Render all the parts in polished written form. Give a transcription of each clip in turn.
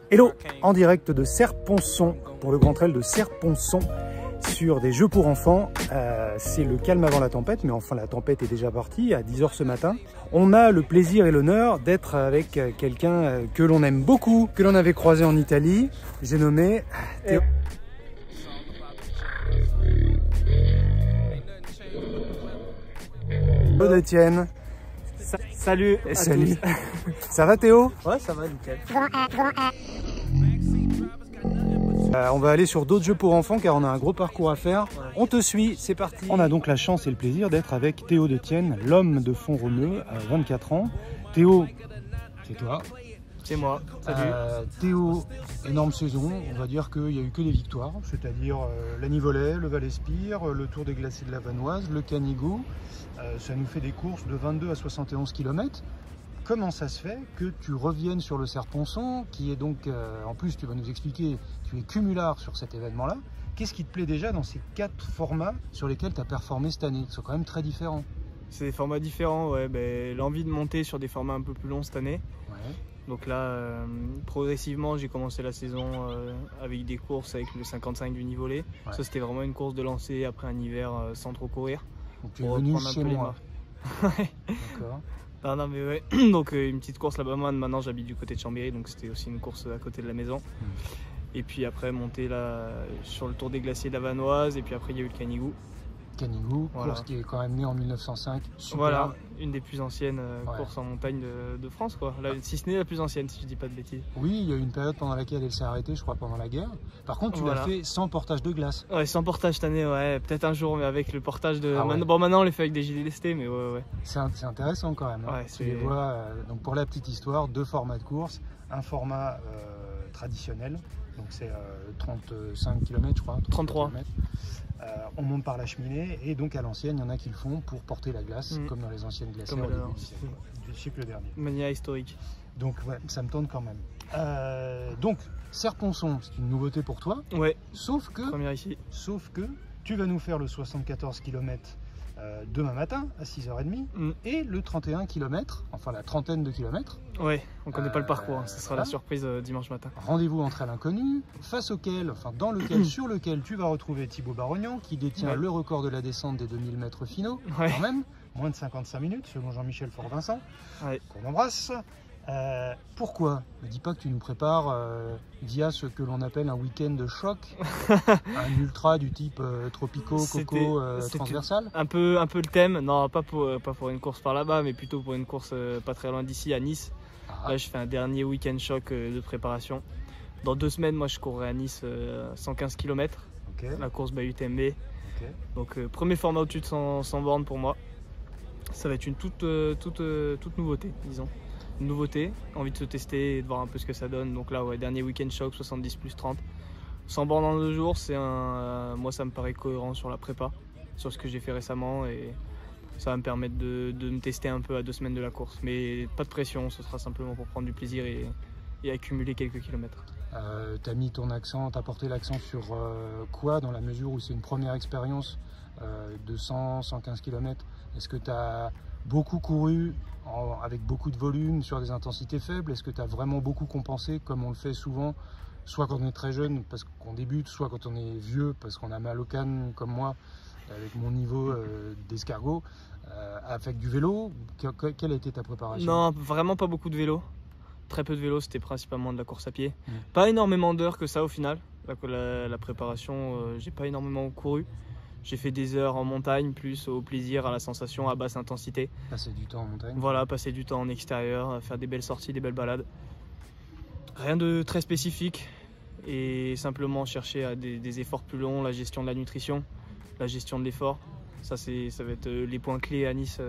Hello, en direct de Serre-Ponçon, pour le Grand Trail de Serre-Ponçon, sur des jeux pour enfants. C'est le calme avant la tempête, mais enfin la tempête est déjà partie à 10 h ce matin. On a le plaisir et l'honneur d'être avec quelqu'un que l'on aime beaucoup, que l'on avait croisé en Italie. J'ai nommé Théo. Théo Etienne. Salut. Salut. Ça va Théo? Ouais, ça va, nickel. On va aller sur d'autres jeux pour enfants car on a un gros parcours à faire. Ouais. On te suit, c'est parti. On a donc la chance et le plaisir d'être avec Théo Etienne, l'homme de Font-Romeu, à 24 ans. Théo, c'est toi. C'est moi, salut. Théo, énorme saison, on va dire qu'il n'y a eu que des victoires, c'est-à-dire la Nivolais, le Val-Espire, le Tour des Glaciers de la Vanoise, le Canigou. Ça nous fait des courses de 22 à 71 km. Comment ça se fait que tu reviennes sur le Serre-Ponçon, qui est donc, en plus tu vas nous expliquer, tu es cumulard sur cet événement-là. Qu'est-ce qui te plaît déjà dans ces 4 formats sur lesquels tu as performé cette année? Ils sont quand même très différents. C'est des formats différents, ouais. Ben, l'envie de monter sur des formats un peu plus longs cette année. Ouais. Donc là, progressivement, j'ai commencé la saison avec des courses avec le 55 du Nivolais. Ouais. Ça, c'était vraiment une course de lancer après un hiver sans trop courir. Donc tu es venu chez moi. D'accord. Non, mais ouais. Donc une petite course là-bas. Moi, maintenant, j'habite du côté de Chambéry, donc c'était aussi une course à côté de la maison. Et puis après, monter là sur le Tour des Glaciers de la Vanoise. Et puis après, il y a eu le Canigou. Canigou, voilà. Course qui est quand même née en 1905. Super. Voilà, une des plus anciennes courses en montagne de France, quoi. Là, si ce n'est la plus ancienne, si je dis pas de bêtises. Oui, il y a eu une période pendant laquelle elle s'est arrêtée, je crois, pendant la guerre. Par contre, tu l'as fait sans portage de glace. Ouais, sans portage cette année, ouais. Peut-être un jour, mais avec le portage de. Ah ouais. Bon, maintenant, on les fait avec des gilets lestés, mais ouais. C'est intéressant quand même. Hein. Ouais, tu les vois. Donc, pour la petite histoire, 2 formats de course. Un format traditionnel, donc c'est 35 km, je crois. 33 km. On monte par la cheminée et donc à l'ancienne, il y en a qui le font pour porter la glace, comme dans les anciennes glacières du siècle dernier. Mania historique. Donc ouais, ça me tente quand même. Donc Serre-Ponçon, c'est une nouveauté pour toi. Ouais. Sauf que tu vas nous faire le 74 km demain matin à 6h30 et le 31 km, enfin la trentaine de kilomètres. Ouais, on connaît pas le parcours, hein. Ce sera la surprise dimanche matin. Rendez-vous entre l'inconnu, sur lequel tu vas retrouver Thibaut Barognan qui détient le record de la descente des 2000 mètres finaux, quand même, moins de 55 minutes selon Jean-Michel Fort-Vincent, qu'on embrasse. Pourquoi? Ne dis pas que tu nous prépares via ce que l'on appelle un week-end de choc, un ultra du type Tropico, Coco, transversal. Un peu le thème, non pas pour une course par là-bas, mais plutôt pour une course pas très loin d'ici, à Nice. Là je fais un dernier week-end choc de préparation. Dans 2 semaines, moi je courrai à Nice 115 km, la course UTMB. Donc premier format au-dessus de 100 bornes pour moi. Ça va être une toute nouveauté, disons. Nouveauté, envie de se tester et de voir un peu ce que ça donne. Donc là, dernier week-end choc, 70 plus 30. 100 bornes en 2 jours, moi ça me paraît cohérent sur la prépa, sur ce que j'ai fait récemment, et ça va me permettre de me tester un peu à 2 semaines de la course. Mais pas de pression, ce sera simplement pour prendre du plaisir et accumuler quelques kilomètres. T'as mis ton accent, t'as porté l'accent sur quoi, dans la mesure où c'est une première expérience de 100-115 km? Est-ce que tu as beaucoup couru avec beaucoup de volume sur des intensités faibles? Est-ce que tu as vraiment beaucoup compensé comme on le fait souvent, soit quand on est très jeune parce qu'on débute, soit quand on est vieux parce qu'on a mal aux cannes comme moi avec mon niveau d'escargot, avec du vélo? Quelle a été ta préparation? Non, vraiment pas beaucoup de vélo. Très peu de vélo, c'était principalement de la course à pied. Pas énormément d'heures que ça au final. La préparation, j'ai pas énormément couru. J'ai fait des heures en montagne, plus au plaisir, à la sensation, à basse intensité. Passer du temps en montagne. Voilà, passer du temps en extérieur, faire des belles sorties, des belles balades. Rien de très spécifique, et simplement chercher des efforts plus longs, la gestion de la nutrition, la gestion de l'effort. Ça va être les points clés à Nice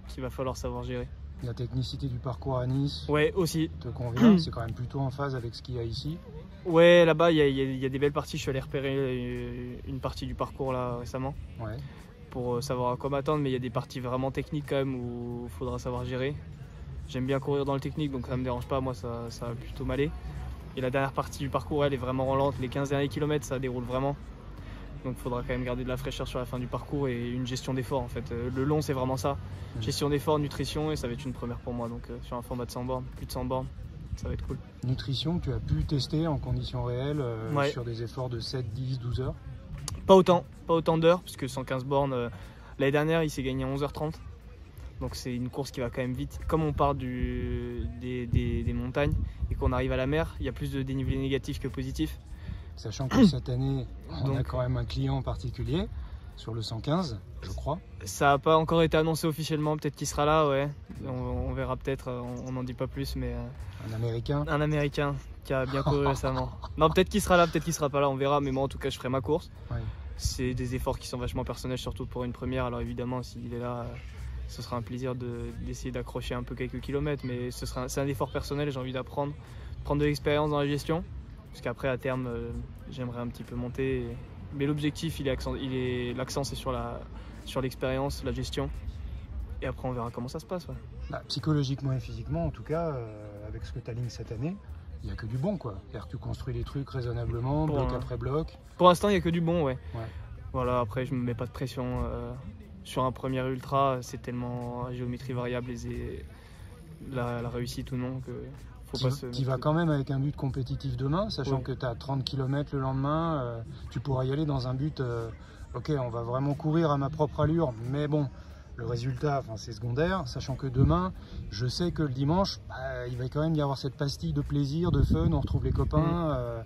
qu'il va falloir savoir gérer. La technicité du parcours à Nice, ouais, aussi, te convient? C'est quand même plutôt en phase avec ce qu'il y a ici? Ouais, là-bas, il y a des belles parties. Je suis allé repérer une partie du parcours là récemment, pour savoir à quoi m'attendre, mais il y a des parties vraiment techniques quand même où il faudra savoir gérer. J'aime bien courir dans le technique, donc ça me dérange pas, moi ça va plutôt m'aller. Et la dernière partie du parcours, elle est vraiment lente. Les 15 derniers kilomètres, ça déroule vraiment. Donc il faudra quand même garder de la fraîcheur sur la fin du parcours et une gestion d'effort en fait. Le long c'est vraiment ça. Gestion d'effort, nutrition, et ça va être une première pour moi. Donc sur un format de 100 bornes, plus de 100 bornes, ça va être cool. Nutrition, tu as pu tester en conditions réelles sur des efforts de 7, 10, 12 heures? Pas autant d'heures, puisque 115 bornes, l'année dernière il s'est gagné à 11h30. Donc c'est une course qui va quand même vite. Comme on part des montagnes et qu'on arrive à la mer, il y a plus de dénivelé négatif que positif. Sachant que cette année, on a quand même un client particulier sur le 115, je crois. Ça n'a pas encore été annoncé officiellement, peut-être qu'il sera là, ouais. On verra peut-être, on n'en dit pas plus, mais... Un Américain? Un Américain qui a bien couru récemment. Non, peut-être qu'il sera là, peut-être qu'il sera pas là, on verra, mais moi en tout cas je ferai ma course. Ouais. C'est des efforts qui sont vachement personnels, surtout pour une première, alors évidemment s'il est là, ce sera un plaisir d'essayer d'accrocher un peu quelques kilomètres, mais c'est un effort personnel, j'ai envie d'apprendre, prendre de l'expérience dans la gestion. Parce qu'après, à terme, j'aimerais un petit peu monter. Mais l'objectif, l'accent, c'est sur l'expérience, la gestion. Et après, on verra comment ça se passe. Ouais. Bah, psychologiquement et physiquement, en tout cas, avec ce que tu alignes cette année, il n'y a que du bon, quoi. C'est-à-dire que tu construis les trucs raisonnablement, bloc après bloc. Pour l'instant, il n'y a que du bon, ouais. Voilà, après, je ne me mets pas de pression. Sur un premier ultra, c'est tellement à géométrie variable, la réussite ou non, que... Tu vas quand même avec un but compétitif demain, sachant que tu as 30 km le lendemain, tu pourras y aller dans un but, ok, on va vraiment courir à ma propre allure, mais bon, le résultat, c'est secondaire, sachant que demain, je sais que le dimanche, il va quand même y avoir cette pastille de plaisir, de fun, on retrouve les copains,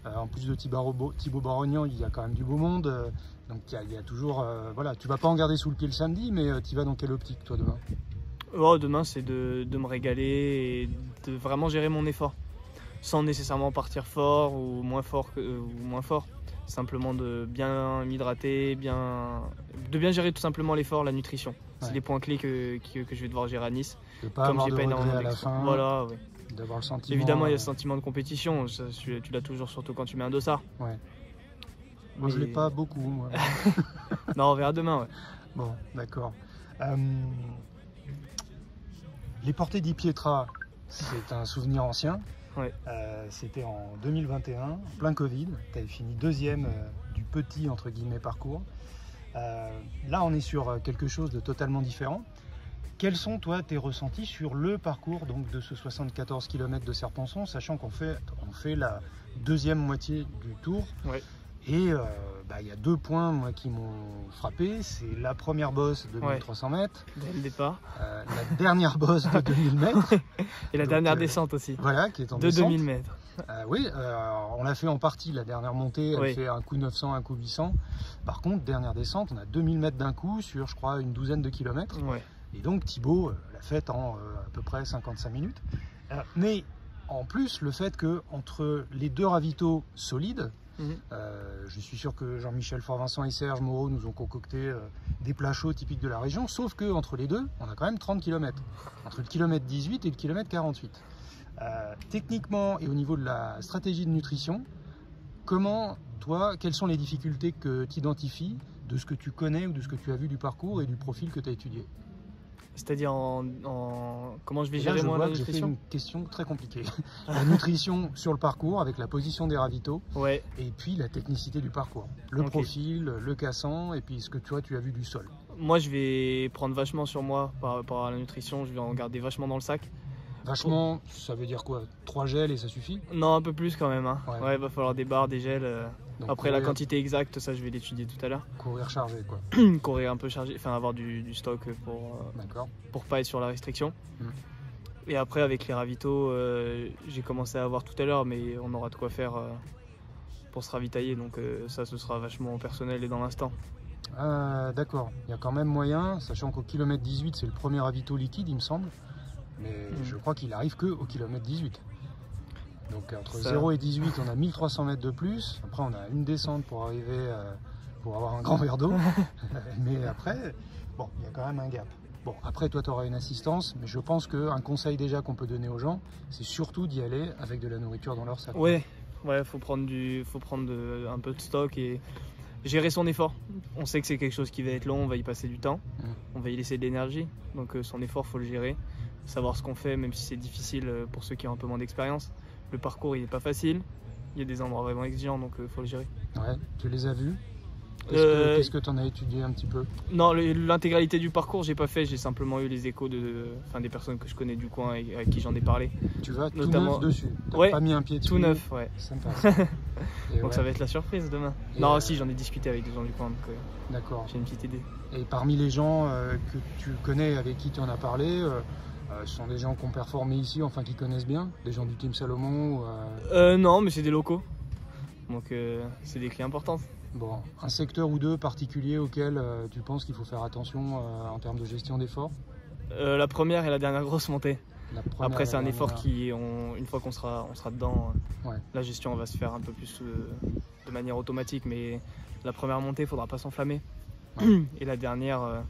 en plus de Thibaut Barognan, il y a quand même du beau monde, donc il y a toujours, voilà, tu vas pas en garder sous le pied le samedi, mais tu vas dans quelle optique toi demain? Demain, c'est de me régaler et de vraiment gérer mon effort. Sans nécessairement partir fort ou moins fort. Simplement de bien m'hydrater, de bien gérer tout simplement l'effort, la nutrition. C'est des points clés que je vais devoir gérer à Nice. De pas avoir de regret à la fin. Voilà, ouais. D'avoir le sentiment... Évidemment, il y a le sentiment de compétition. Ça, tu l'as toujours, surtout quand tu mets un dossard. Ouais. Moi, je l'ai pas beaucoup, moi. Non, on verra demain, ouais. Bon, d'accord. Les portées d'Ipietra, c'est un souvenir ancien. Ouais. C'était en 2021, plein Covid. Tu avais fini deuxième du petit entre guillemets parcours. Là, on est sur quelque chose de totalement différent. Quels sont, toi, tes ressentis sur le parcours donc, de ce 74 km de Serponçon, sachant qu'on fait la deuxième moitié du tour? Ouais. Et il y a 2 points moi, qui m'ont frappé. C'est la première bosse de 1300 mètres. Dès le départ. La dernière bosse de 2000 mètres. Et la dernière descente aussi. Voilà, qui est en descente. De 2000 mètres. Oui, on l'a fait en partie, la dernière montée. Elle fait un coup 900, un coup 800. Par contre, dernière descente, on a 2000 mètres d'un coup sur, je crois, une douzaine de kilomètres. Ouais. Et donc, Thibaut l'a faite en à peu près 55 minutes. Mais en plus, le fait qu'entre les 2 ravitaux solides, je suis sûr que Jean-Michel Fort-Vincent et Serge Moreau nous ont concocté des plats chauds typiques de la région, sauf qu'entre les deux, on a quand même 30 km. Entre le kilomètre 18 et le kilomètre 48. Techniquement et au niveau de la stratégie de nutrition, quelles sont les difficultés que tu identifies de ce que tu connais ou de ce que tu as vu du parcours et du profil que tu as étudié? C'est-à-dire comment je vais gérer moi la nutrition? J'ai fait une question très compliquée. La nutrition sur le parcours avec la position des ravitaux et puis la technicité du parcours. Le profil, le cassant et puis ce que toi tu as vu du sol. Moi je vais prendre vachement sur moi par rapport à la nutrition, je vais en garder vachement dans le sac. Vachement, ça veut dire quoi? 3 gels et ça suffit? Non, un peu plus quand même. Hein. Ouais, il va falloir des barres, des gels. Après, la quantité exacte, ça je vais l'étudier tout à l'heure. Courir chargé quoi. Courir un peu chargé, enfin avoir du stock pour pas être sur la restriction. Et après, avec les ravitaux, j'ai commencé à avoir tout à l'heure, mais on aura de quoi faire pour se ravitailler. Donc ça, ce sera vachement personnel et dans l'instant. D'accord, il y a quand même moyen, sachant qu'au kilomètre 18, c'est le premier ravito liquide, il me semble. Mais je crois qu'il arrive que au kilomètre 18. Donc entre 0 et 18, on a 1300 mètres de plus. Après, on a une descente pour arriver, pour avoir un grand verre d'eau. Mais après, bon, il y a quand même un gap. Bon, après, toi, tu auras une assistance. Mais je pense qu'un conseil déjà qu'on peut donner aux gens, c'est surtout d'y aller avec de la nourriture dans leur sac. Ouais, faut prendre un peu de stock et gérer son effort. On sait que c'est quelque chose qui va être long, on va y passer du temps. On va y laisser de l'énergie. Donc son effort, faut le gérer. Savoir ce qu'on fait, même si c'est difficile pour ceux qui ont un peu moins d'expérience. Le parcours, il n'est pas facile. Il y a des endroits vraiment exigeants, donc il faut le gérer. Ouais, tu les as vus? Qu'est-ce que tu en as étudié un petit peu? Non, l'intégralité du parcours, j'ai pas fait. J'ai simplement eu les échos des personnes que je connais du coin et à qui j'en ai parlé. Tu vas notamment tout neuf dessus? T'as ouais, pas mis un pied dessus? Tout neuf, ouais. Sympa. Donc ça va être la surprise demain. Non, si, j'en ai discuté avec des gens du coin, donc d'accord. J'ai une petite idée. Et parmi les gens que tu connais, avec qui tu en as parlé, ce sont des gens qui ont performé ici, enfin qui connaissent bien? Des gens du Team Salomon Non, mais c'est des locaux. Donc c'est des clients importants. Bon, un secteur ou deux particuliers auquel tu penses qu'il faut faire attention en termes de gestion d'effort? La première et la dernière grosse montée. Après, c'est un effort qui, une fois qu'on sera dedans, ouais. La gestion va se faire un peu plus de manière automatique. Mais la première montée, il ne faudra pas s'enflammer. Ouais. Et la dernière,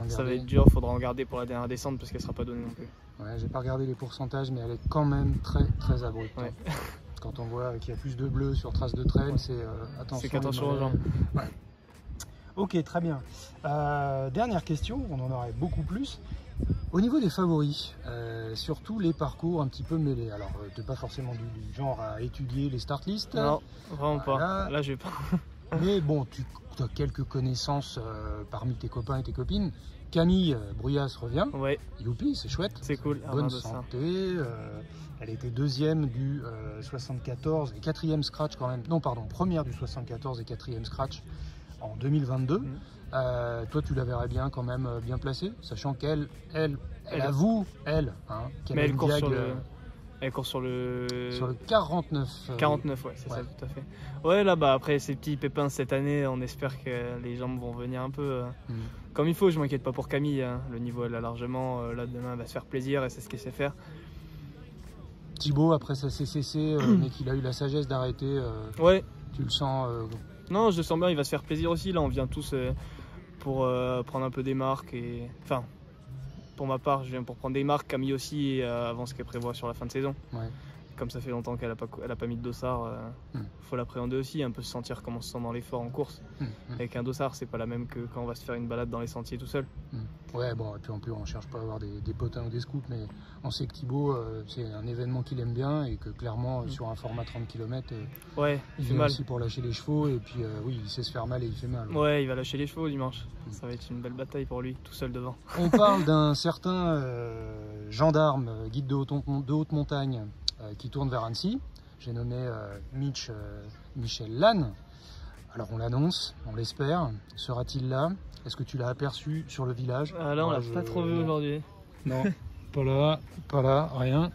ça va être dur, il faudra en garder pour la dernière descente parce qu'elle ne sera pas donnée non plus. Ouais, j'ai pas regardé les pourcentages, mais elle est quand même très très abrupte. Ouais. Quand on voit qu'il y a plus de bleu sur trace de trail, c'est attention aux jambes. Ouais. Ok, très bien. Dernière question, on en aurait beaucoup plus. Au niveau des favoris, surtout les parcours un petit peu mêlés. Alors, tu n'es pas forcément du genre à étudier les start lists. Non, vraiment pas. Là, je vais pas. Mais bon, tu as quelques connaissances parmi tes copains et tes copines. Camille Bruyas revient. Ouais. Youpi, c'est chouette. C'est cool. Bonne santé. Elle était deuxième du 74 et quatrième scratch quand même. Non, pardon, première du 74 et quatrième scratch en 2022. Toi, tu la verrais bien quand même bien placée, sachant qu'elle avoue, qu'elle a une diag, elle court sur le 49. 49, ouais, c'est ça, tout à fait. Ouais, là, après ces petits pépins cette année, on espère que les jambes vont venir un peu comme il faut. Je m'inquiète pas pour Camille, hein. Le niveau, elle a largement. Là, demain, elle va se faire plaisir et c'est ce qu'elle sait faire. Thibaut, après sa CCC, mais qu'il a eu la sagesse d'arrêter, ouais. Tu le sens Non, je le sens bien, il va se faire plaisir aussi. Là, on vient tous pour prendre un peu des marques. Enfin, pour ma part, je viens pour prendre des marques. Camille aussi, avant ce qu'elle prévoit sur la fin de saison. Ouais. Comme ça fait longtemps qu'elle n'a pas mis de dossard, faut l'appréhender aussi, un peu se sentir comment on se sent dans l'effort en course. Avec un dossard, c'est pas la même que quand on va se faire une balade dans les sentiers tout seul. Ouais, bon, et puis en plus on cherche pas à avoir des potins ou des scoops, mais on sait que Thibaut, c'est un événement qu'il aime bien et que clairement sur un format 30 km, ouais, il fait mal aussi pour lâcher les chevaux, et puis oui, il sait se faire mal et il fait mal. Ouais, il va lâcher les chevaux dimanche. Ça va être une belle bataille pour lui, tout seul devant. On parle d'un certain gendarme, guide de haute montagne, qui tourne vers Annecy. J'ai nommé Michel Lannes. Alors on l'annonce, on l'espère. Sera-t-il là? Est-ce que tu l'as aperçu sur le village? Là on l'a pas trop vu aujourd'hui. Non, pas là, rien.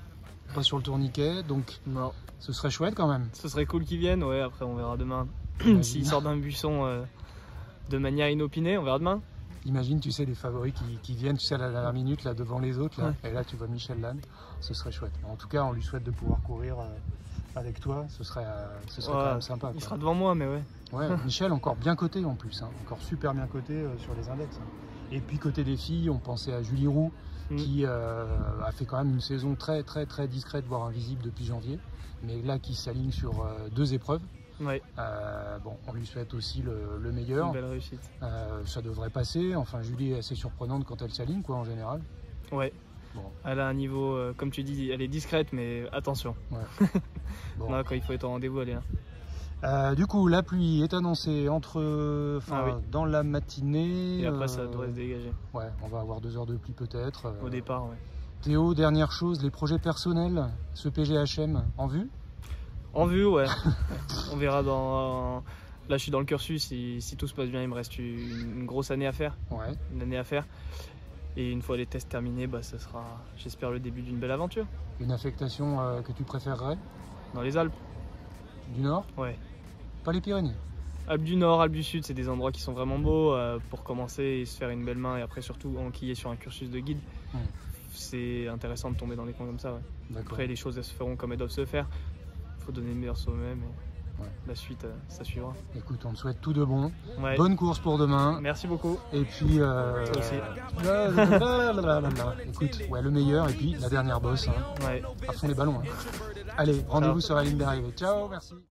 Pas sur le tourniquet, donc non. Ce serait chouette quand même. Ce serait cool qu'il vienne, ouais, après on verra demain. S'il sort d'un buisson de manière inopinée, on verra demain. Imagine, tu sais, les favoris qui viennent, tu sais, à la dernière minute, là, devant les autres, là, et là, tu vois Michel Lannes, ce serait chouette. En tout cas, on lui souhaite de pouvoir courir avec toi, ce serait quand même sympa. Il sera devant moi, mais ouais. Ouais, Michel, encore bien coté en plus, encore super bien coté sur les index. Et puis, côté des filles, on pensait à Julie Roux, qui a fait quand même une saison très, très, très discrète, voire invisible depuis janvier, mais là, qui s'aligne sur 2 épreuves. Ouais. Bon, on lui souhaite aussi le meilleur. Une belle réussite. Ça devrait passer. Enfin, Julie est assez surprenante quand elle s'aligne, quoi, en général. Ouais. Bon. Elle a un niveau, comme tu dis, elle est discrète, mais attention. Ouais. Bon. Non, quand il faut être au rendez-vous, elle est là. Du coup, la pluie est annoncée dans la matinée. Et après, ça devrait se dégager. Ouais, on va avoir 2 heures de pluie peut-être. Au départ, ouais. Théo, dernière chose, les projets personnels, ce PGHM en vue? En vue, ouais. On verra dans. Là, je suis dans le cursus. Si tout se passe bien, il me reste une grosse année à faire. Ouais. Une année à faire. Et une fois les tests terminés, ce sera, j'espère, le début d'une belle aventure. Une affectation que tu préférerais? Dans les Alpes. Du Nord? Ouais. Pas les Pyrénées? Alpes du Nord, Alpes du Sud, c'est des endroits qui sont vraiment beaux pour commencer et se faire une belle main. Et après, surtout, enquiller sur un cursus de guide. C'est intéressant de tomber dans des coins comme ça. Ouais. Après, les choses elles se feront comme elles doivent se faire. Il faut donner le meilleur soi-même et la suite, ça suivra. Écoute, on te souhaite tout de bon. Ouais. Bonne course pour demain. Merci beaucoup. Et puis, toi aussi. Écoute, le meilleur et puis la dernière bosse. Ouais. À fond les ballons. Allez, rendez-vous sur la ligne d'arrivée. Ciao, merci.